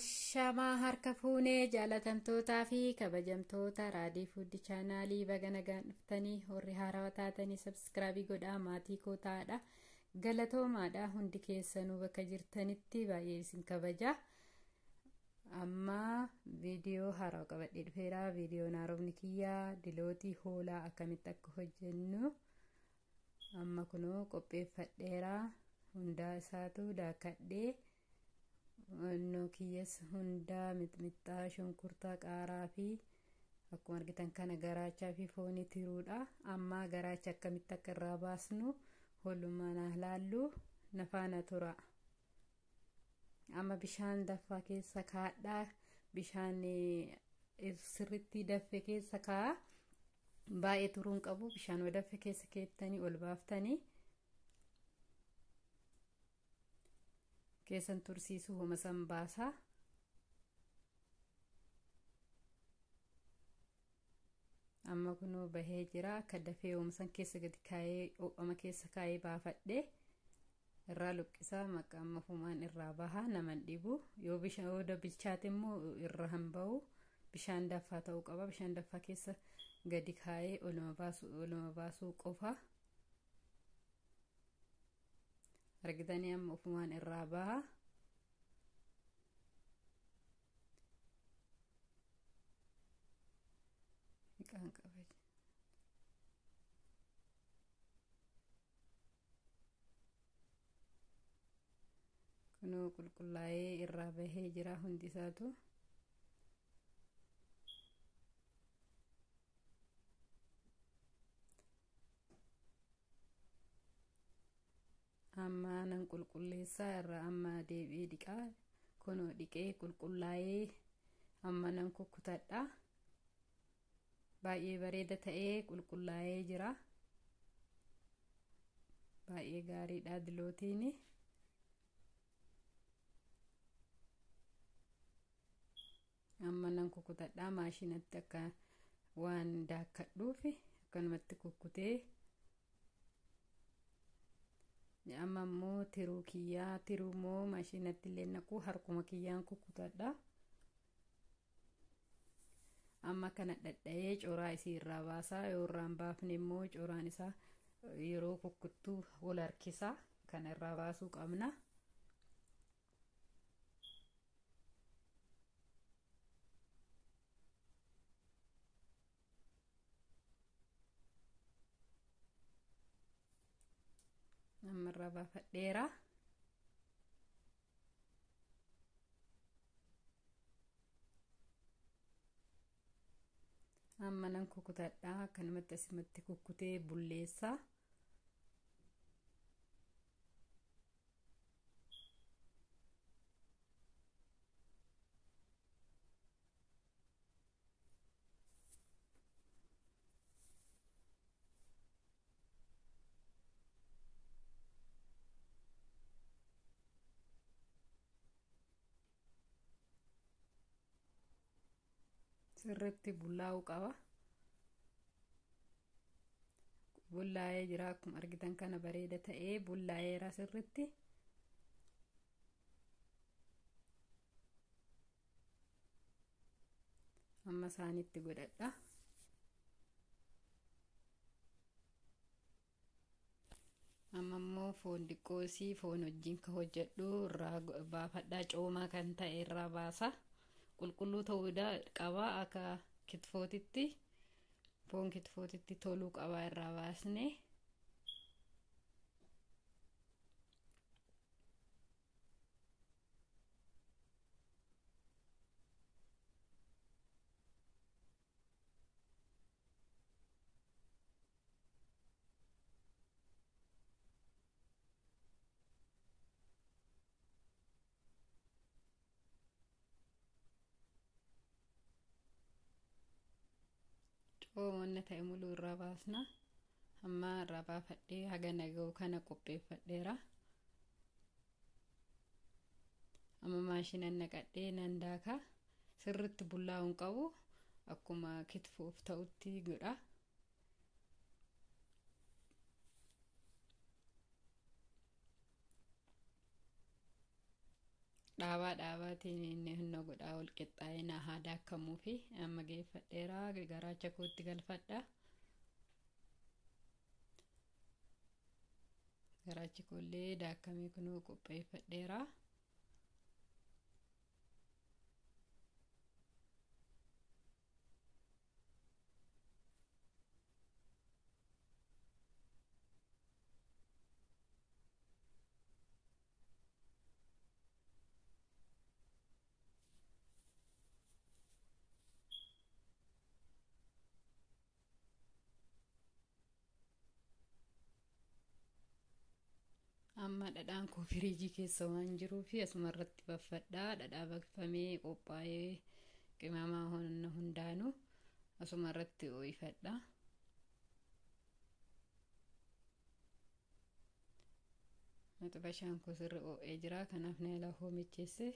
Ashamaa harka fuunee jaalatamtootaa fi kabajamtoota raadii fuuddi chaanaalii baga nagaan dhuftanii warri haarawaa taatanii sabskraabii godhaa maatii koo taadha. Galatoomaadha hundi keessanuu bakka jirtanitti baay'ee isin kabaja. Amma viidiyoo haarawaa qabadhee dhufeera. Viidiyoon haaromni kiyyaa dilootii hoolaa akkamitti akka hojjennu amma kunoo qopheeffadheera. Hundaa isaatu daakadhee no kiyyas hundaa mixmixaa shunkurtaa qaaraa fi akkuma argitan kana garaachaa fi foonii tiruudha. Amma garaacha akkamitti akka irraa baasnu walumaan ilaallu na faana tura. Amma bishaan daffaa keessa kaadhaa. Bishaan sirriitti daffe keessa kaa baay'ee turuun qabu. Bishaan daffe keessa keettanii ol baaftanii keessan tursiisu homa san baasa. Amma kunoo bahee jira. Akka dafee homa san keessa gadi kaayee ophama keessa kaayee baafadhe irraa luqqisaa maqaa amma fumaan irraa baha naman dhibu. Yoo bishaan bilchaate immoo irra hanba'u bishaan daffaa ta'uu qaba. Bishaan daffaa keessa gadi kaayee oluma baasuu qofa. Argitanii amma ufumaan irraa baha. Kunoo qulqullaa'ee irraa bahee jira hundi isaatu. Amma nan qulqulleessaa irraa amma deebi'ee dhiqaa. Kunoo dhiqee qulqullaa'ee amma nan kukkutadha. Baay'ee bareeda ta'ee qulqullaa'ee jira. Baay'ee gaariidha dilootiin. Amma nan kukkutadha maashinatti akka waan daakkadhuuf akkanumatti kukkutee. Amma immoo tiruu moo maashinatti illee naqu harkuma kiyyaan kukkutadha. Amma kana dhadha'ee coraa isii irraa baasaa. Yoo irraan baafne immoo coraan isaa yeroo kukkuttuu wal harkisa. Kana irraa baasuu qabna. Amma irraa baafadheera. Amma nan kukkutadha. Akkanumatti asimatti kukkutee bulleessa. Sirriitti bullaa'uu qaba. Bullaa'ee jira akkuma argitan kana bareeda ta'ee bullaa'eera sirriitti. Amma isaanitti godhadha. Amma immoo foon diqqoosii foon wajjin ka hojjedhu irraa baafadhaa. Coomaa kan ta'e irraa baasa. Qulqulluu ta'uu qaba akka kitfootitti. Foon kitfootitti toluu qaba irraa baasne. Wanna ta'e muluu irraa baasna. Amma irraa baafadhee haga naga'u kana qopheeffadheera. Amma maashinaan naqadhee nan daaka. Sirriitti bullaa'uun qabu akkuma kitfoof ta'utti godha. dhaabaatiin inni hunna godhaa ol qixxaa'ee na haa daakkamuu fi amma geeffadheera garaacha kootti galfadha. Garaachi koollee daakkamee kunoo qopheeffadheera. Amma dhadhaan koo firiijii keessa waan jiruuf asuma irratti baffadhaa. Dhadhaa baqfamee qophaa'ee qimamaa hundaanuu asuma irratti ooyifadha. Maxibashaan koo sirri oo'ee jira, kanaaf na ilaa hoomicheesse.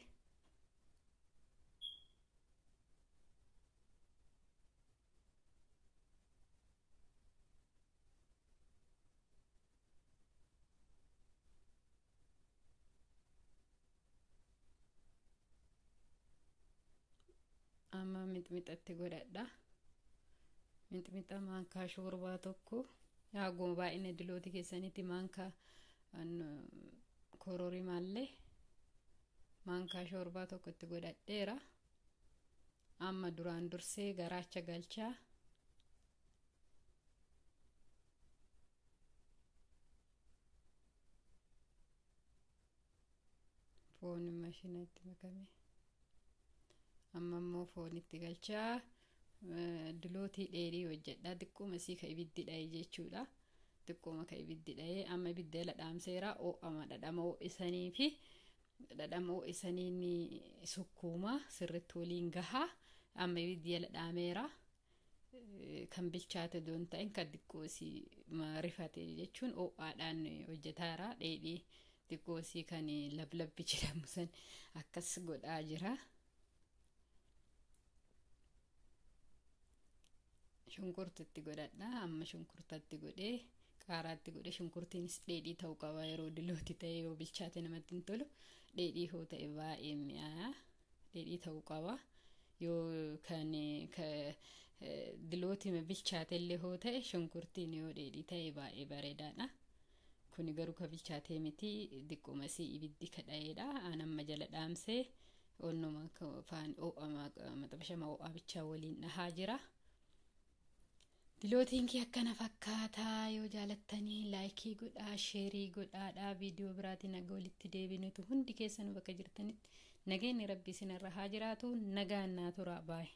Amma mixmixatti godhadha. Mixmixa maankaa shorbaa tokko yaa baay'ina dilooti keessanitti maankaa kororimaallee maankaa shorbaa tokko itti godhadheera. Amma duraan dursee garaacha galchaa. Foon maashinatti makame. Amma immoo foon itti galchaa. Dilootii dheedhii hojjedha. Xiqqooma sii ka ibiddi dha'e jechuudha. Xiqqooma ka ibiddi dha'e amma ibidda ladhaamseera. Oo'ama dhadhama oo'isanii fi dhadhama oo'isaniin sukkuuma sirriitti waliin gahaa. Amma ibiddi ladhaameera. Kan bilchaate doon ta'in kan xiqqoosii rifate jechuun oo'aadhaan hojjetaara. Dheedhii xiqqoosii kan lablabbi jedhamu san akkas godhaa jira. Shunkurtitti godhadha. Amma shunkurtatti godhee qaaraatti godhee shunkurtiinis dheedhii ta'uu qaba. Yeroo dilooti ta'e yoo bilchaate namatti hin tolu. Dheedhii hoo ta'e baay'ee mi'aayaa. Dheedhii ta'uu qaba. Yoo kan dilooti bilchaate illee hoo ta'e shunkurtiin yoo dheedhii ta'e baay'ee bareedaadha. Kuni garuu ka bilchaatee miti xiqqooma sii ibiddi kadha'eedha. Amma jala dhaamsee onnuma faan oo'ama maxabashama oo'aa bichaa waliin dhahaa jira. Dilootiin kee akkana fakkaataa. Yoo jaalattanii laayikii godhaa, sheerii godhaadhaa. Viidiyoo biraatiin nagaa walitti deebinutu hundi keessanuu bakka jirtanitti nageenyi rabbii isinirra haa jiraatu. Nagaan naa tura baay'ee.